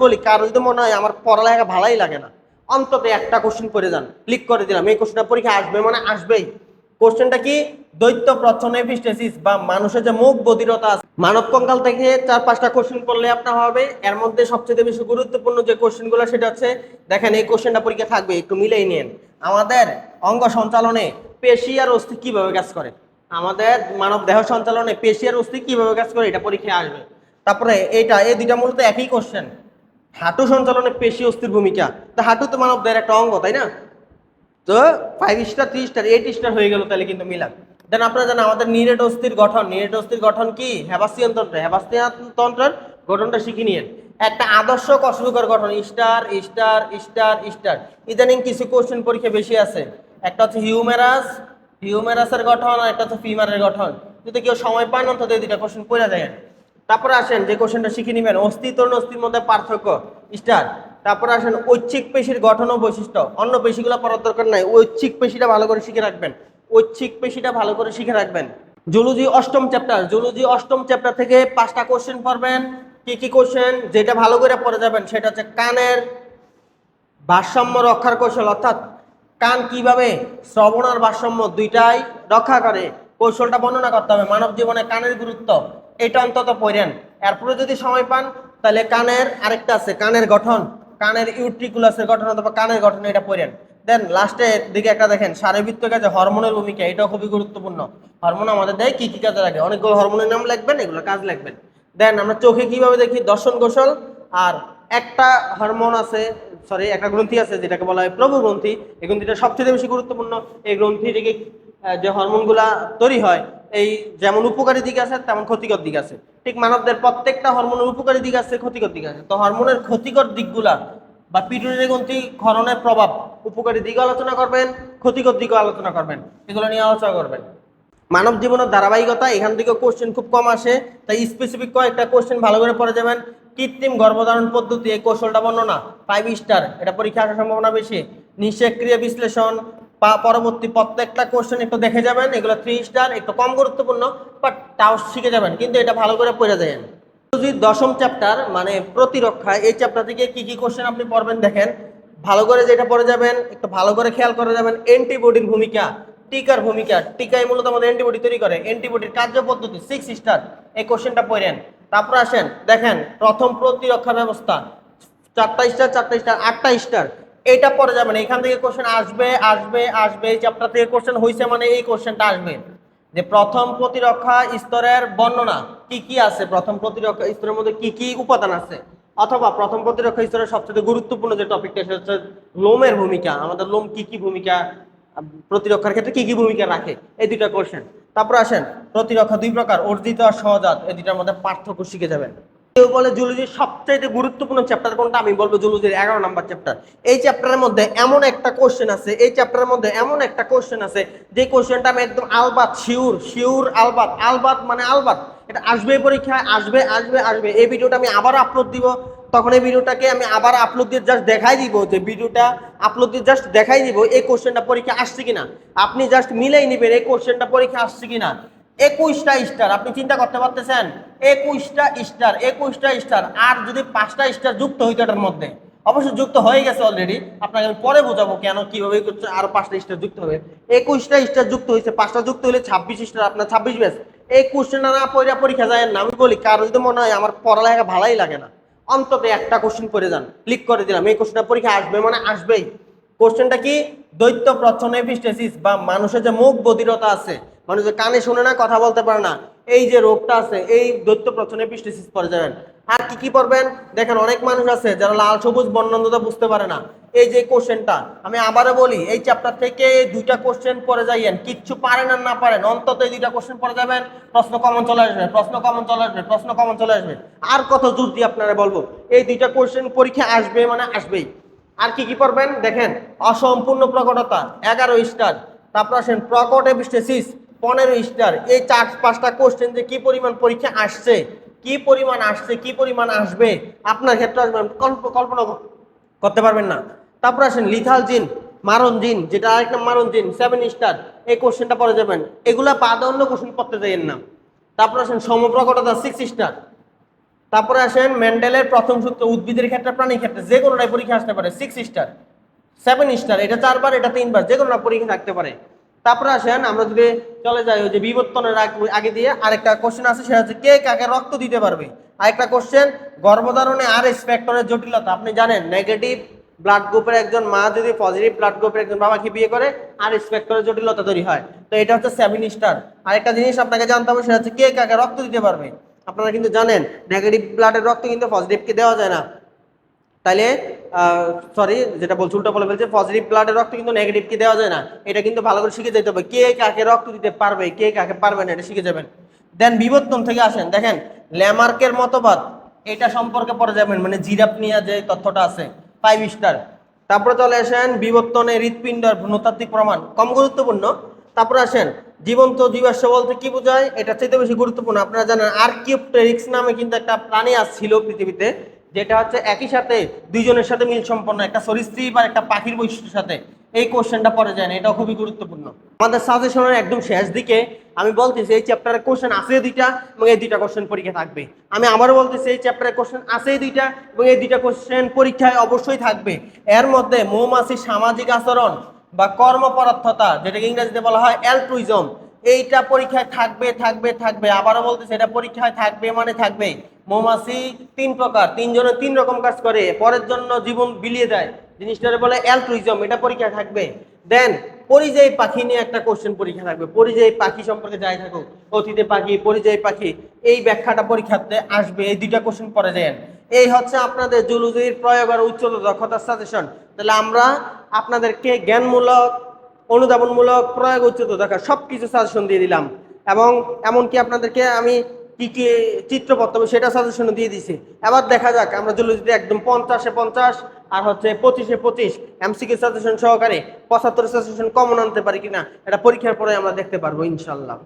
বলি কারো যদি মনে হয় আমার পড়ালেখা ভালোই লাগে না, অন্তত একটা কোশ্চেন পড়ে যান, ক্লিক করে দিলাম, এই কোশ্চেনটা পরীক্ষা আসবে মানে আসবেই। কোশ্চেনটা কি? দৈত্য প্রচ্ছন্ন এপিস্টেসিস বা মানুষের যে মুখ বধিরতা আছে, মানব কঙ্কাল থেকে 4-5টা কোশ্চেন করলে আপনার হবে। এর মধ্যে সবচেয়ে বেশি গুরুত্বপূর্ণ যে কোশ্চেনগুলো সেটা হচ্ছে, দেখেন এই কোশ্চেনটা পরীক্ষা থাকবে, একটু মিলেই নিন। আমাদের অঙ্গ সঞ্চালনে পেশি আর অস্থি কিভাবে কাজ করে, আমাদের মানব দেহ সঞ্চালনে পেশি আর অস্থি কিভাবে কাজ করে, এটা পরীক্ষায় আসবে। তারপরে এই দুইটা মূলত একই কোশ্চেন। হাঁটু সঞ্চালনে পেশি অস্থির ভূমিকা, তো হাঁটু তো মানব দেহের একটা অঙ্গ, তাই না? তো 5 স্টার 3 স্টার 8 স্টার হয়ে গেল, তাহলে কিন্তু মিলাম। দেন আপনারা জানেন আমাদের নিরেট অস্থির গঠন, নিরেট অস্থির গঠন কি? হেবাস্টিয়ান তন্ত্র, হেবাস্টিয়ান তন্ত্রের গঠনটা শিখে নিয়েন। একটা আদর্শ কশলুকার গঠন, স্টার স্টার স্টার স্টার। ইদানিং কিছু কোশ্চেন পরীক্ষা বেশি আছে, একটা হচ্ছে হিউমেরাস, হিউমেরাসের গঠন, আর একটা হচ্ছে ফিমারের গঠন। যদি কেউ সময় পান অন্তত এই দুইটা কোশ্চেন পড়ে যায়। তারপরে আসেন যে কোশ্চেনটা শিখে নেবেন, অস্থি তরুণ অস্থির মধ্যে পার্থক্য, স্টার। তারপরে আসেন ঐচ্ছিক পেশির গঠন ও বৈশিষ্ট্য, অন্য পেশিগুলো পড়ার দরকার নাই, ঐচ্ছিক পেশিটা ভালো করে শিখে রাখবেন, ঐচ্ছিক পেশিটা ভালো করে শিখে রাখবেন। জুলজি অষ্টম চ্যাপ্টার, জুলজি অষ্টম চ্যাপ্টার থেকে 5টা কোশ্চেন পড়বেন। কি কি কোশ্চেন? যেটা ভালো করে পড়ে যাবেন সেটা হচ্ছে কানের ভারসাম্য রক্ষার কৌশল, অর্থাৎ কান কিভাবে শ্রবণ আর ভারসাম্য দুইটাই রক্ষা করে, কৌশলটা বর্ণনা করতে হবে। মানব জীবনে কানের গুরুত্ব, এটা অন্তত পড়েন। এরপরে যদি সময় পান তাহলে কানের আরেকটা আছে, কানের গঠন, কানের ইউট্রিকুলাসের গঠন অথবা কানের গঠন, এটা পড়েন। দেন লাস্টের দিকে একটা দেখেন শারীরবৃত্তীয় কাজে হরমোনের ভূমিকা, এটাও খুবই গুরুত্বপূর্ণ। হরমোন আমাদের দেয় কি কি কাজে লাগে, অনেকগুলো হরমোনের নাম লিখবেন, এগুলো কাজ লিখবেন। দেন আমরা চোখে কিভাবে দেখি, দর্শন কৌশল। আর একটা হরমোন আছে, সরি একটা গ্রন্থি আছে যেটাকে বলা হয় প্রভু গ্রন্থি, এই গ্রন্থিটা সবচেয়ে বেশি গুরুত্বপূর্ণ। এই গ্রন্থি থেকে যে হরমোনগুলা তৈরি হয়, এই যেমন উপকারী দিক আছে তেমন ক্ষতিকর দিক আছে। ঠিক মানবদের প্রত্যেকটা হরমোনের উপকারী দিক আছে, ক্ষতিকর দিক আছে। তো হরমোনের ক্ষতিকর দিকগুলা বা পিটুইটারি গ্রন্থি ক্ষরণের প্রভাব, উপকারী দিক আলোচনা করবেন, ক্ষতিকর দিকও আলোচনা করবেন, এগুলো নিয়ে আলোচনা করবেন। মানব জীবনের ধারাবাহিকতা, এখান থেকে কোশ্চেন খুব কম আসে, তাই স্পেসিফিক কয়েকটা কোশ্চেন ভালো করে পড়ে যাবেন। কৃত্রিম গর্ভধারণ পদ্ধতি, এই কৌশলটা বর্ণনা 5 স্টার, এটা পরীক্ষা আসার সম্ভাবনা বেশি। নিষেক্রিয়া বিশ্লেষণ বা পরবর্তী প্রত্যেকটা কোশ্চেন একটু দেখে যাবেন, এগুলো 3 স্টার, একটু কম গুরুত্বপূর্ণ বাট তাও শিখে যাবেন, কিন্তু এটা ভালো করে পড়ে যাবেন। দশম চ্যাপ্টার মানে প্রতিরক্ষা, এই চ্যাপ্টার থেকে কি কি কোশ্চেন আপনি পড়বেন দেখেন, ভালো করে যেটা পড়ে যাবেন একটু ভালো করে খেয়াল করে যাবেন। অ্যান্টিবডির ভূমিকা, টিকার ভূমিকা, টিকায় মূলত আমাদের অ্যান্টিবডি তৈরি করে, অ্যান্টিবডির কার্য পদ্ধতি 6 স্টার, এই কোশ্চেনটা পড়েন। তারপর আসেন দেখেন প্রথম প্রতিরক্ষা ব্যবস্থা, 4টা স্টার 4টা স্টার 8টা স্টার, এটা পড়ে যাবেন। এখান থেকে কোশ্চেন আসবে আসবে আসবে, এই চ্যাপ্টার থেকে কোশ্চেন হয়েছে মানে এই কোশ্চেনটা আসবে, যে প্রথম প্রতিরক্ষা স্তরের বর্ণনা কি কি আছে, প্রথম প্রতিরক্ষা স্তরের মধ্যে কি কি উপাদান আছে, অথবা প্রথম প্রতিরক্ষা স্তরের সবচেয়ে গুরুত্বপূর্ণ যে টপিকটা সেটা হচ্ছে লোমের ভূমিকা, আমাদের লোম কি কি ভূমিকা প্রতিরক্ষার ক্ষেত্রে কি কি ভূমিকা রাখে, এই দুইটা কোশ্চেন। তারপর আসেন প্রতিরক্ষা 2 প্রকার, অর্জিত আর সহজাত, এই দুইটার মধ্যে পার্থক্য শিখে যাবেন। কেউ বলে জুলজির সবচেয়ে গুরুত্বপূর্ণ চ্যাপ্টার কোনটা, আমি বলবো জুলজির 11 নম্বর চ্যাপ্টার। এই চ্যাপ্টারের মধ্যে এমন একটা কোশ্চেন আছে, এই চ্যাপ্টারের মধ্যে এমন একটা কোশ্চেন আছে যে কোশ্চেনটা আমি একদম আলবাত শিওর, শিওর আলবাত, আলবাত মানে আলবাত, এটা আসবে পরীক্ষায়, আসবে আসবে আসবে। এই ভিডিওটা আমি আবার আপলোড দিব, তখন এই ভিডিওটাকে আমি আবার আপলোড দিয়ে জাস্ট দেখাই দিব, যে ভিডিওটা আপলোড দিয়ে জাস্ট দেখাই দিব এই কোশ্চেনটা পরীক্ষা আসছে কিনা। আপনি জাস্ট মিলাই নেবেন এই কোশ্চেনটা পরীক্ষা আসছে কিনা। 21টা স্টার, আপনি চিন্তা করতে পারতেছেন, 21টা স্টার, 21টা স্টার, আর যদি 5টা স্টার যুক্ত হইতো এটার মধ্যে, অবশ্য যুক্ত হয়ে গেছে অলরেডি, আপনাকে আমি পরে বোঝাবো কেন কিভাবে করছে, আরো 5টা স্টার যুক্ত হবে। 21টা স্টার যুক্ত হয়েছে, 5টা যুক্ত হলে 26 স্টার, আপনার 26 ব্যাচ। এই কোশ্চেনটা না পড়ে পরীক্ষা যায় না। আমি বলি কারো যদি মনে হয় আমার পড়ালেখা ভালোই লাগে না, অন্তত একটা কোশ্চেন পড়ে যান, ক্লিক করে দিলাম, এই কোশ্চেনটা পরীক্ষা আসবে মানে আসবেই। কোশ্চেনটা কি? দৈত্য প্রচ্ছন্ন এপিস্টেসিস বা মানুষের যে মুখ বধিরতা আছে, মানুষ যে কানে শুনে না, কথা বলতে পারে না, এই যে রোগটা আছে, এই দৈত্য প্রচ্ছন্ন এপিস্টেসিস পড়ে যাবেন। আর কি কি পড়বেন দেখেন, অনেক মানুষ আছে যারা লাল সবুজ বর্ণান্ধতা বুঝতে পারে না, এই যে কোশ্চেনটা আমি আবারও বলি, এই চ্যাপ্টার থেকে এই 2টা কোশ্চেন পড়ে যাইয়েন, কিচ্ছু পারেন আর না পারেন অন্তত এই 2টা কোশ্চেন পড়ে যাবেন, প্রশ্ন কমন চলে আসবে, প্রশ্ন কমন চলে আসবে, প্রশ্ন কমন চলে আসবে। আর কত জোর দিয়ে আপনারা বলবো, এই 2টা কোশ্চেন পরীক্ষা আসবে মানে আসবেই। আর কি কি পড়বেন দেখেন, অসম্পূর্ণ প্রকটতা 11 স্টার, তারপর আসেন প্রকট এপিস্টেসিস 15 স্টার। এই 4-5টা কোশ্চেন যে কি পরিমাণ পরীক্ষা আসছে, কি পরিমাণ আসছে, কি পরিমাণ আসবে আপনার ক্ষেত্রে আসবে কল্পনা করতে পারবেন না। তারপর আসেন লিথাল জিন, মারণ জিন, যেটা আরেকটা মারণ জিন 7 স্টার, এই কোশ্চেনটা পড়ে যাবেন, এগুলা বাদ অন্য কোশ্চেন পড়তে যাইয়েন না। তারপর আসেন সমপ্রকটতা 6 স্টার, তারপরে আসেন মেন্ডেলের প্রথম সূত্র উদ্ভিদের ক্ষেত্রে প্রাণীর ক্ষেত্রে যে কোনোটাই পরীক্ষা আসতে পারে 6 স্টার 7 স্টার, এটা 4 বার এটা 3 বার, যে কোনো পরীক্ষা থাকতে পারে। তারপরে আসেন আমরা যদি চলে যাই ওই যে বিবর্তনের আগে দিয়ে আরেকটা কোশ্চেন আছে, সেটা হচ্ছে কে কাকে রক্ত দিতে পারবে। আরেকটা কোশ্চেন গর্ভধারণে আরএস ফ্যাক্টরের জটিলতা। আপনি জানেন নেগেটিভ ব্লাড গ্রুপের একজন মা যদি পজিটিভ ব্লাড গ্রুপের একজন বাবাকে বিয়ে করে আরএস ফ্যাক্টরের জটিলতা তৈরি হয়। তো এটা হচ্ছে 7 স্টার। আরেকটা জিনিস আপনাকে জানতে হবে, সেটা হচ্ছে কে কাকে রক্ত দিতে পারবে। আপনারা কিন্তু জানেন নেগেটিভ ব্লাডের রক্ত কিন্তু পজিটিভকে দেওয়া যায় না, তাইলে সরি যেটা বলছি উল্টো বলে ফেলছে, পজিটিভ ব্লাডের রক্ত কিন্তু নেগেটিভকে দেওয়া যায় না। এটা কিন্তু ভালো করে শিখে যেতে হবে, কে কাকে রক্ত দিতে পারবে কে কাকে পারবে না, এটা শিখে যাবেন। দেন বিবর্তন থেকে আসেন, দেখেন ল্যামার্কের মতবাদ এটা সম্পর্কে পড়ে যাবেন, মানে জিরাফ নিয়ে যে তথ্যটা আছে 5 স্টার। তারপরে চলে আসেন বিবর্তনে হৃৎপিণ্ডের ভ্রূণতাত্ত্বিক প্রমাণ, কম গুরুত্বপূর্ণ। তারপরে আসেন জীবন্ত জীবাশ্ম বলতে কি বোঝায়, এটা চাইতে বেশি গুরুত্বপূর্ণ। আপনারা জানেন আর্কিওপটেরিক্স নামে কিন্তু একটা প্রাণী ছিল পৃথিবীতে, যেটা হচ্ছে একই সাথে দুইজনের সাথে মিল সম্পন্ন, একটা সরীসৃপ আর একটা পাখির বৈশিষ্ট্যের সাথে। এই কোশ্চেনটা পড়ে যায় না, এটা খুবই গুরুত্বপূর্ণ। আমাদের সাজেশনের একদম শেষ দিকে আমি বলতেছি এই চ্যাপ্টারের কোশ্চেন আছে 2টা এবং এই 2টা কোশ্চেন পরীক্ষা থাকবে। আমি আবারও বলতেছি এই চ্যাপ্টারের কোশ্চেন আছে 2টা এবং এই 2টা কোশ্চেন পরীক্ষায় অবশ্যই থাকবে। এর মধ্যে মৌমাছির সামাজিক আচরণ বা কর্মপরার্থতা, যেটাকে ইংরেজিতে বলা হয় অ্যালট্রুইজম, এইটা পরীক্ষায় থাকবে থাকবে থাকবে। আবারও বলতেছি এটা পরীক্ষায় থাকবে মানে থাকবে। মৌমাছি 3 প্রকার, 3 জনের 3 রকম কাজ করে, পরের জন্য জীবন বিলিয়ে দেয়, জিনিসটারে বলে অ্যালট্রুইজম, এটা পরীক্ষায় থাকবে। দেন পরিযায়ী পাখি নিয়ে একটা কোশ্চেন পরীক্ষা থাকবে, পরিযায়ী পাখি সম্পর্কে যাই থাকুক, অতিথি পাখি পরিযায়ী পাখি, এই ব্যাখ্যাটা পরীক্ষাতে আসবে। এই 2টা কোশ্চেন পরে যান। এই হচ্ছে আপনাদের জুলজির প্রয়োগ আর উচ্চতর দক্ষতার সাজেশন। তাহলে আমরা আপনাদেরকে জ্ঞানমূলক, অনুধাবনমূলক, প্রয়োগ, উচ্চতর দক্ষতা সবকিছু সাজেশন দিয়ে দিলাম, এবং এমনকি আপনাদেরকে আমি কি কি চিত্র পড়তে হবে সেটা সাজেশন দিয়ে দিছি। এবার দেখা যাক আমরা জুলজিতে একদম 50-এ 50 আর হচ্ছে 25-এ 25 এমসিকিউ সাজেশন সহকারে 75 সাজেশন কমন আনতে পারি কিনা, এটা পরীক্ষার পরে আমরা দেখতে পারবো ইনশাল্লাহ।